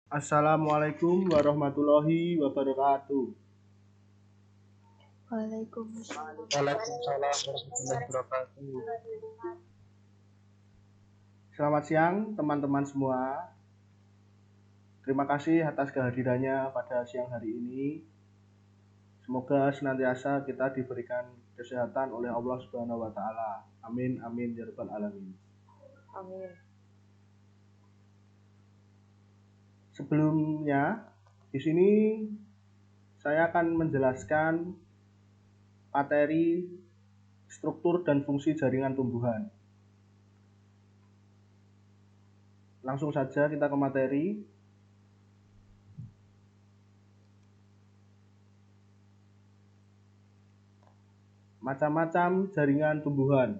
Assalamualaikum warahmatullahi wabarakatuh. Waalaikumsalam. Waalaikumsalam warahmatullahi wabarakatuh. Selamat siang teman-teman semua. Terima kasih atas kehadirannya pada siang hari ini. Semoga senantiasa kita diberikan kesehatan oleh Allah Subhanahu wa taala. Amin amin ya rabbal alamin. Amin. Sebelumnya di sini saya akan menjelaskan materi struktur dan fungsi jaringan tumbuhan. Langsung saja kita ke materi. Macam-macam jaringan tumbuhan.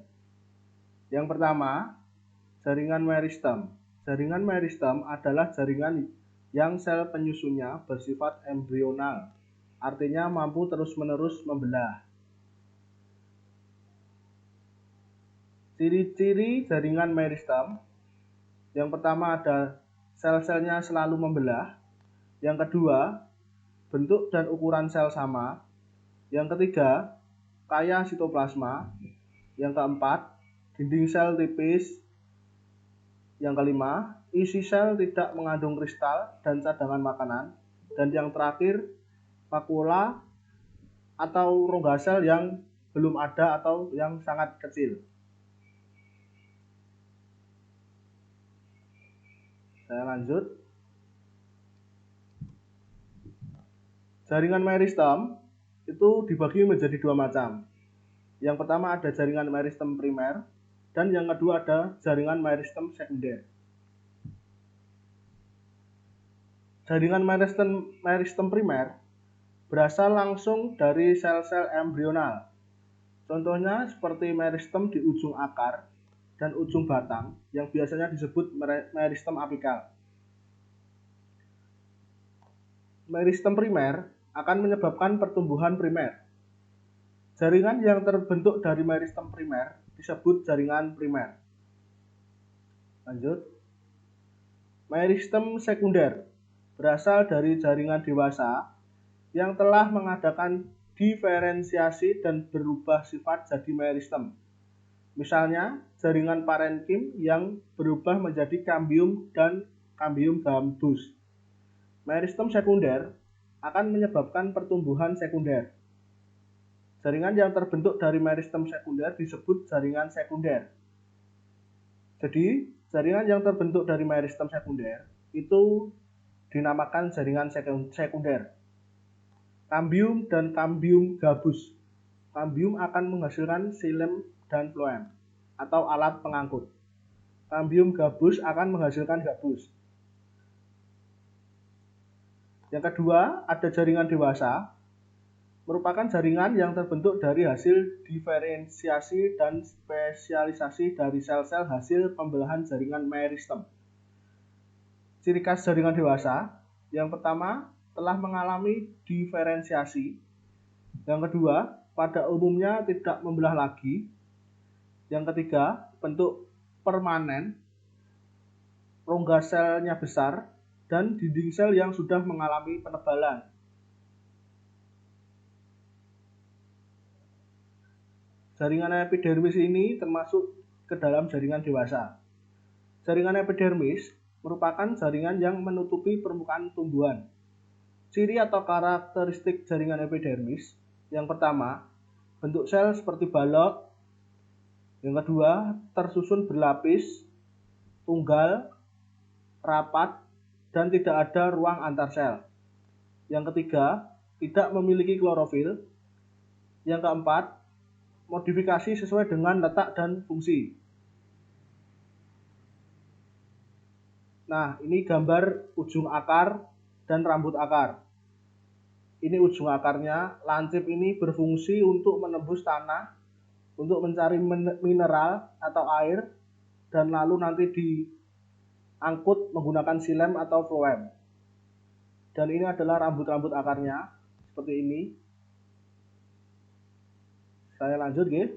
Yang pertama, jaringan meristem. Jaringan meristem adalah jaringan yang sel penyusunnya bersifat embrional, artinya mampu terus-menerus membelah. Ciri-ciri jaringan meristem, yang pertama ada sel-selnya selalu membelah. Yang kedua, bentuk dan ukuran sel sama. Yang ketiga, kaya sitoplasma. Yang keempat, dinding sel tipis. Yang kelima, isi sel tidak mengandung kristal dan cadangan makanan. Dan yang terakhir, vakuola atau rongga sel yang belum ada atau yang sangat kecil. Saya lanjut. Jaringan meristem itu dibagi menjadi dua macam. Yang pertama ada jaringan meristem primer dan yang kedua ada jaringan meristem sekunder. Jaringan meristem primer berasal langsung dari sel-sel embrional. Contohnya seperti meristem di ujung akar dan ujung batang yang biasanya disebut meristem apikal. Meristem primer akan menyebabkan pertumbuhan primer. Jaringan yang terbentuk dari meristem primer disebut jaringan primer. Lanjut. Meristem sekunder berasal dari jaringan dewasa yang telah mengadakan diferensiasi dan berubah sifat jadi meristem. Misalnya, jaringan parenkim yang berubah menjadi kambium dan kambium gambus. Meristem sekunder akan menyebabkan pertumbuhan sekunder. Jaringan yang terbentuk dari meristem sekunder disebut jaringan sekunder. Jadi, jaringan yang terbentuk dari meristem sekunder itu dinamakan jaringan sekunder. Kambium dan kambium gabus. Kambium akan menghasilkan xilem dan floem atau alat pengangkut. Kambium gabus akan menghasilkan gabus. Yang kedua, ada jaringan dewasa, merupakan jaringan yang terbentuk dari hasil diferensiasi dan spesialisasi dari sel-sel hasil pembelahan jaringan meristem. Ciri khas jaringan dewasa, yang pertama, telah mengalami diferensiasi. Yang kedua, pada umumnya tidak membelah lagi. Yang ketiga, bentuk permanen, rongga selnya besar, dan dinding sel yang sudah mengalami penebalan. Jaringan epidermis ini termasuk ke dalam jaringan dewasa. Jaringan epidermis merupakan jaringan yang menutupi permukaan tumbuhan. Ciri atau karakteristik jaringan epidermis, yang pertama, bentuk sel seperti balok. Yang kedua, tersusun berlapis, tunggal, rapat, dan tidak ada ruang antar sel. Yang ketiga, tidak memiliki klorofil. Yang keempat, modifikasi sesuai dengan letak dan fungsi. Nah, ini gambar ujung akar dan rambut akar. Ini ujung akarnya, lancip ini berfungsi untuk menembus tanah, untuk mencari mineral atau air, dan lalu nanti diangkut menggunakan xilem atau floem. Dan ini adalah rambut-rambut akarnya, seperti ini. Saya lanjut, guys.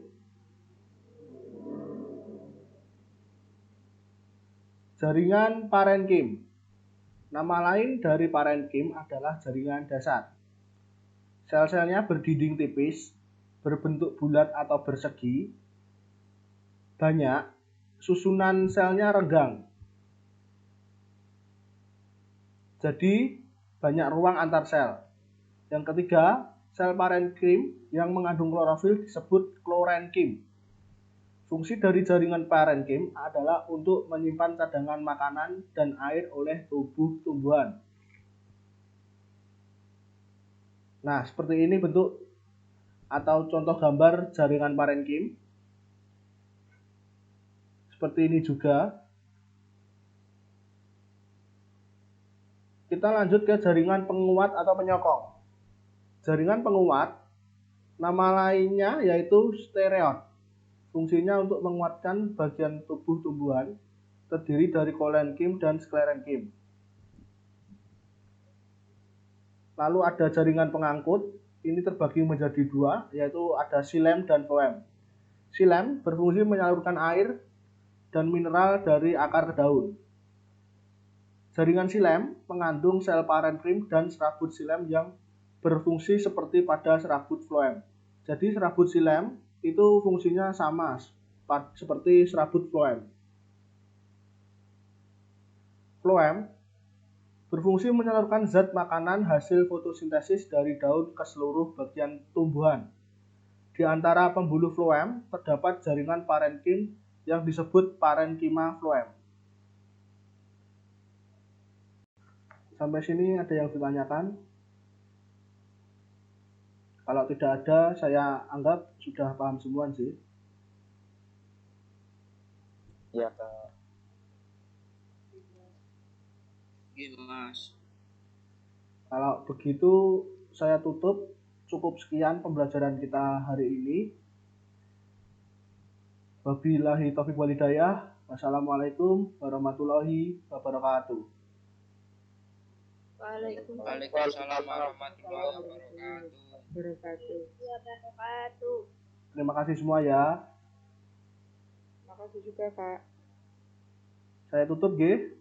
Jaringan parenkim. Nama lain dari parenkim adalah jaringan dasar. Sel-selnya berdinding tipis, berbentuk bulat atau persegi, banyak, susunan selnya renggang. Jadi, banyak ruang antar sel. Yang ketiga, sel parenkim yang mengandung klorofil disebut klorenkim. Fungsi dari jaringan parenkim adalah untuk menyimpan cadangan makanan dan air oleh tubuh tumbuhan. Nah, seperti ini bentuk atau contoh gambar jaringan parenkim. Seperti ini juga. Kita lanjut ke jaringan penguat atau penyokong. Jaringan penguat, nama lainnya yaitu stereot. Fungsinya untuk menguatkan bagian tubuh tumbuhan, terdiri dari kolenkim dan sklerenkim. Lalu ada jaringan pengangkut, ini terbagi menjadi dua, yaitu ada xilem dan floem. Xilem berfungsi menyalurkan air dan mineral dari akar ke daun. Jaringan xilem mengandung sel parenkim dan serabut xilem yang berfungsi seperti pada serabut floem. Jadi serabut xilem itu fungsinya sama seperti serabut floem. Floem berfungsi menyalurkan zat makanan hasil fotosintesis dari daun ke seluruh bagian tumbuhan. Di antara pembuluh floem terdapat jaringan parenkim yang disebut parenkima floem. Sampai sini ada yang ditanyakan? Kalau tidak ada, saya anggap sudah paham semua sih. Ya, Kak. Iya, Mas. Kalau begitu, saya tutup. Cukup sekian pembelajaran kita hari ini. Wabillahi taufiq wal hidayah. Wassalamualaikum warahmatullahi wabarakatuh. Waalaikumsalam warahmatullahi Wabarakatuh. Terima kasih semua ya. Makasih juga, Kak. Saya tutup, G.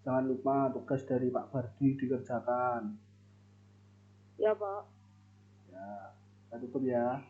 Jangan lupa tugas dari Pak Bardi dikerjakan. Ya, Pak. Ya, saya tutup ya.